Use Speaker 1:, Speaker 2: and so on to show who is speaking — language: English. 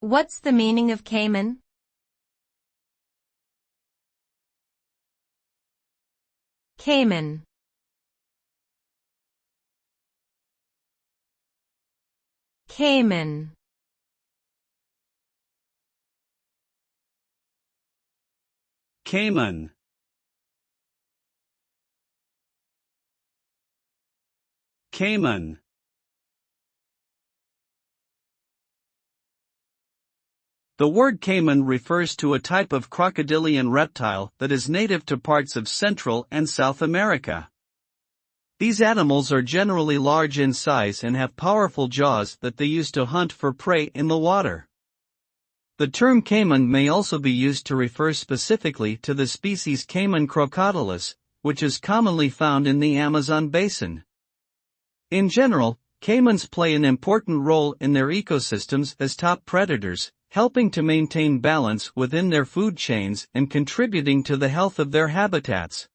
Speaker 1: What's the meaning of cayman? Cayman. Cayman.
Speaker 2: Cayman. Cayman. The word cayman refers to a type of crocodilian reptile that is native to parts of Central and South America. These animals are generally large in size and have powerful jaws that they use to hunt for prey in the water. The term cayman may also be used to refer specifically to the species Cayman crocodilus, which is commonly found in the Amazon basin. In general, caymans play an important role in their ecosystems as top predators, helping to maintain balance within their food chains and contributing to the health of their habitats.